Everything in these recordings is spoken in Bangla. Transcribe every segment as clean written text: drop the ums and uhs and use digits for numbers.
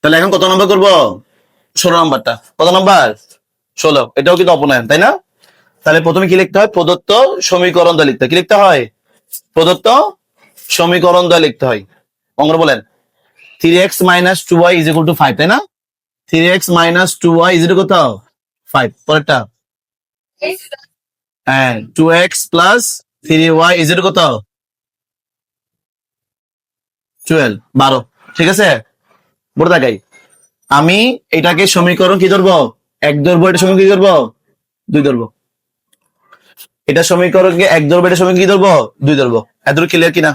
তাহলে এখন কত নম্বর করবো? 16 নম্বরটা। কত নম্বর? 16। এটাও কিন্তু অপনয়ন, তাই না? তাহলে প্রথমে কি লিখতে হয়? প্রদত্ত সমীকরণ দ্বয় লিখতে হয়। কি লিখতে হয়? প্রদত্ত সমীকরণ দ্বয় লিখতে হয়। অঙ্কটা বলেন 3x - 2y = 5, তাই না? 3x - 2y = কত? 5। পরেরটা হ্যাঁ 2x + 3y = কত? 12, 12। ঠিক আছে, বড় দেখাই আমি এটাকে সমীকরণ কি ধরবো? 1 ধরবো। এটা সমীকরণ কি ধরবো? 2 ধরবো। এটা সমীকরণকে 1 ধরবো, এটা সমীকরণ কি ধরবো? 2 ধরবো। এতটুকু ক্লিয়ার কিনা?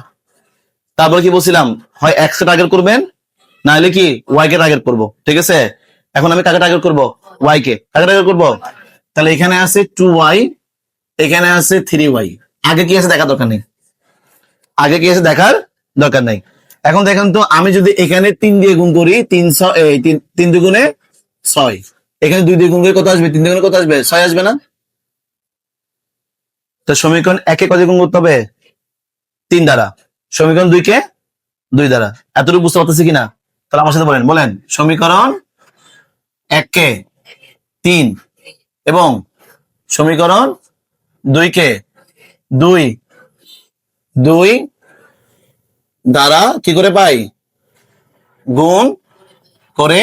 তারপর কি বলছিলাম, হয় x কে টার্গেট করবেন, না হলে কি y কে টার্গেট করবো। ঠিক আছে, এখন আমি কাকে টার্গেট করবো? y কে। কাকে টার্গেট করবো? তাহলে এখানে আছে 2y, এখানে আছে 3y। আগে কি আছে দেখার দরকার নেই, আগে কি আছে দেখার দরকার নাই। এখন দেখেন তো, আমি যদি এখানে 3 দিয়ে গুণ করি, 3 দুগুণে 6, এখানে 2 দিয়ে গুণ করে কত আসবে? 3 দুগুণে কত আসবে? 6 আসবে না? তো সমীকরণ 1 কে কত গুণ করতে হবে? 3 দ্বারা। সমীকরণ 2 কে 2 দ্বারা। এতটুকু বুঝতে পারতেছি কিনা? তাহলে আমার সাথে বলেন, বলেন সমীকরণ 1 কে 3 এবং সমীকরণ 2 কে 2 দ্বারা কি করে পাই? গুণ করে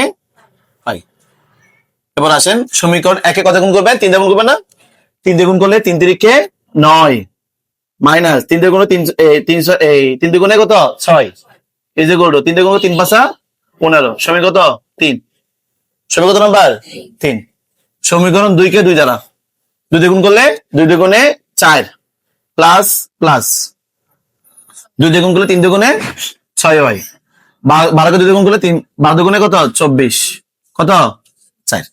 পাই। এবার আসেন, সমীকরণ 1 কে কত গুণ করবেন? 3 দিয়ে গুণ করবেন না? 3 দিয়ে গুণ করলে 3 3 9 মাইনাস 3 দিয়ে গুণ 3 দুগুণে কত? 6 = 3 দিয়ে গুণ 3 5 15। সমীকরণ কত? 3। সমীকরণ কত নাম্বার? 3। সমীকরণ 2 কে 2 দ্বারা 2 দিয়ে গুণ করলে 2 দুগুণে 4 প্লাস প্লাস 2 দিয়ে গুণ করলে 3 দুগুণে 6 হয়। 12 কে 2 দিয়ে গুণ করলে 12 দুগুণে কত? 24। কত? 4।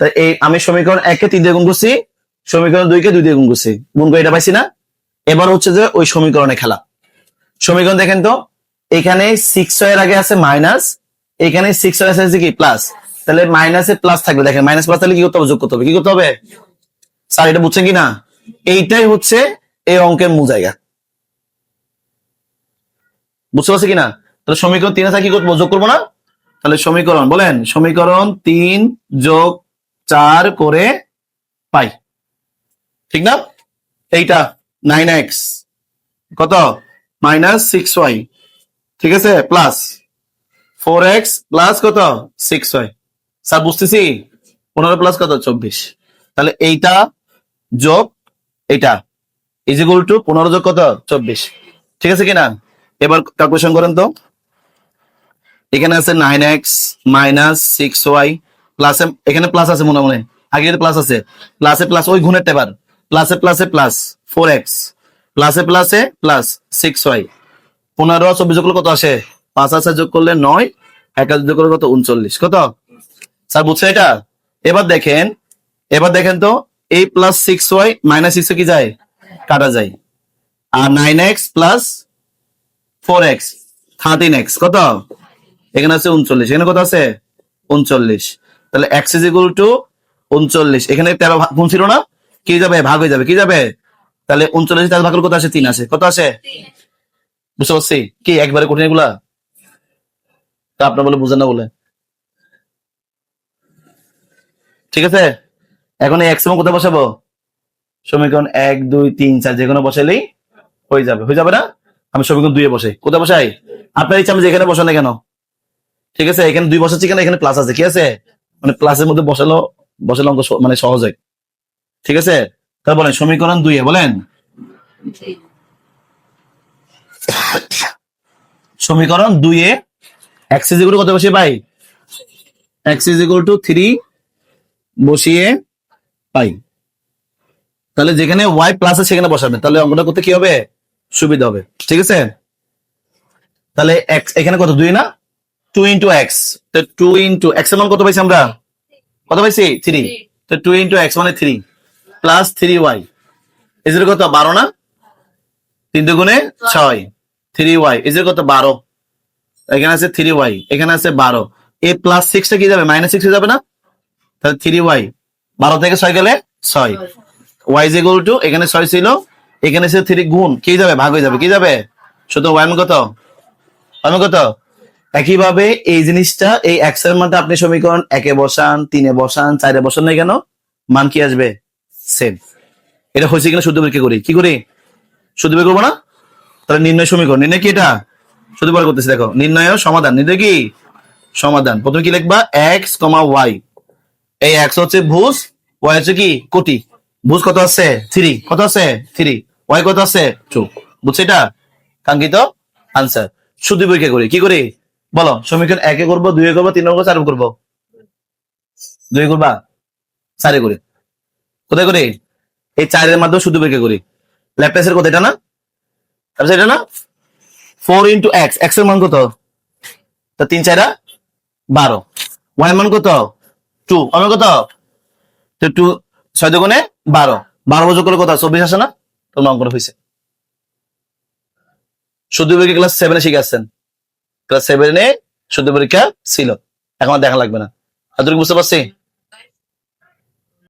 তাই এই আমি সমীকরণ 1 কে 3 দিয়ে গুণ করছি, সমীকরণ 2 কে 2 দিয়ে গুণ করছি, গুণ করে এটা পাইছি না? এবার হচ্ছে যে ওই সমীকরণে খেলা। সমীকরণ দেখেন তো, এখানে 6 এর আগে আছে মাইনাস, এখানে 6 এর আছে কি প্লাস। তাহলে মাইনাসে প্লাস থাকবে, দেখেন মাইনাস প্লাস থাকলে কি করতে হবে? যোগ করতে হবে। কি করতে হবে স্যার, এটা বুঝছেন কিনা? এইটাই হচ্ছে এই অঙ্কের মূল জায়গা। বুঝতে পারছি কিনা? তাহলে সমীকরণ 3 আছে কি করবো? যোগ করবো না? তাহলে সমীকরণ বলেন, সমীকরণ 3 যোগ 4 করে পাই, ঠিক না? এইটা 9x কত? -6y, ঠিক আছে, প্লাস 4x প্লাস কত? 6y। স্যার বুঝতেছি, 15 প্লাস কত? 24। তাহলে এইটা যোগ এইটা = 15 যোগ কত? 24। ঠিক আছে কিনা? এবার ক্যালকুলেশন করেন তো। এখানে আছে 9x - 6y প্লাস, এখানে প্লাস আছে মনে মনে, আগে প্লাস আছে, প্লাসে প্লাস ওই গুণের টেবার, প্লাসে প্লাসে প্লাস 4x প্লাসে প্লাসে প্লাস 6y। 15 আর 24 যোগ করলে কত আসে? 5 আছে যোগ করলে 9, 1 যোগ করলে কত? 39। কত স্যার বুঝছে এটা? এবার দেখেন, এবার দেখেন তো, এই প্লাস 6y মাইনাস 6 কি যায়? কাটা যায়। আর 9x প্লাস 4x 13x কত? এখানে আছে 39, এখানে কত আছে? 39। তাহলে x = 39। এখানে 13 গুণ ছিল না? কি যাবে? ভাগ হয়ে যাবে। কি যাবে? তাহলে 39 13 ভাগ করলে কত আসে? 3 আসে। কত আসে? বুঝতে পারছি কি? একবারে কঠিন এগুলা, তা আপনার বলে বুঝেন না বলে। ঠিক আছে, এখন এই x এবং কোথায় বসাবো? সমীকরণ 1 2 3 4 যে কোনো বসাইলেই হয়ে যাবে। হয়ে যাবে না? আমি সমীকরণ 2 এ বসাই। কোথায় বসাই? আপনার ইচ্ছা, আমি যেখানে বসানো কেন। ঠিক আছে, এখানে 2 বসাচ্ছি কেন? এখানে প্লাস আছে। কি আছে? মানে প্লাসের মধ্যে বসালে অঙ্ক মানে সহজ হয়। ঠিক আছে, তাহলে বলেন সমীকরণ 2 এ বলেন, সমীকরণ 2 এ x = কত বসিয়ে পাই? x = 3 বসিয়ে পাই। তাহলে যেখানে y প্লাস আছে সেখানে বসাবেন, তাহলে অঙ্কটা করতে কি হবে? সুবিধা হবে। ঠিক আছে, তাহলে x এখানে কত? 2 না? 2 × x, তো 2 × x এর মান কত পাইছি আমরা? কত পাইছি? 3। তো 2 × x মানে 3 প্লাস 3y কত? 12 না? 3 দুগুণে 6, 3y কত? 12। এখানে আছে 3y, এখানে আছে 12। এই প্লাস 6টা কি যাবে? -6 হয়ে যাবে না? তাহলে 3y 12 থেকে 6 গেলে 6, y = এখানে 6 ছিল, এখানে ছিল 3 গুণ কি যাবে? ভাগ হয়ে যাবে। কি যাবে? সুতরাং y মান কত? কত? একইভাবে এই জিনিসটা এই এক্স এর মানটা আপনি সমীকরণ 1-এ বসান, 3-এ বসান, 4-এ বসান না কেন, মান কি আসবে? সেম। এটা হয়েছে কিনা শুদ্ধ পরীক্ষা করি, কি করি? শুদ্ধ বের করবো না? তাহলে নির্ণয় সমীকরণ, নির্ণয় কি এটা? শুধু পরে করতেছি, দেখো নির্ণয় ও সমাধান। নির্ণয় কি? সমাধান। প্রথমে কি লিখবা? এক্স কমা ওয়াই। এই এক্স হচ্ছে ভুজ, ওয়াই হচ্ছে কি? কোটি। ভুজ কত আছে? 3। কত আছে? 3। ওয়াই কত আছে? 2। বুঝছো এটা? কাঙ্ক্ষিত আনসার। শুধু পরীক্ষা করি, কি করি বলো? সমীকরণ 1-এ করবো, 2-এ করবো, 3-এ করবো, 4-এ করবো? 2-এ করবা? 4-এ করি। কোথায় করি? এই 4-এর মাধ্যমে শুধু পরীক্ষা করি। লেফট হ্যান্ড কত? এটা না? তারপর এটা না? 4 ইন্টু এক্স, এক্স এর মান কত? তা 3-4 12। ওয়াই মান কত? 2। আমার কত? তো 2 6 দুগুণে 12। 12 বছর করে কত? 24 আসে না? তোমার অঙ্কটা হয়েছে। শুদ্ধ পরীক্ষা ক্লাস 7-এ শিখে আসছেন। ক্লাস 7-এ শুদ্ধ পরীক্ষা ছিল, এখন আর দেখা লাগবে না। এতটুকু বুঝতে পারছি?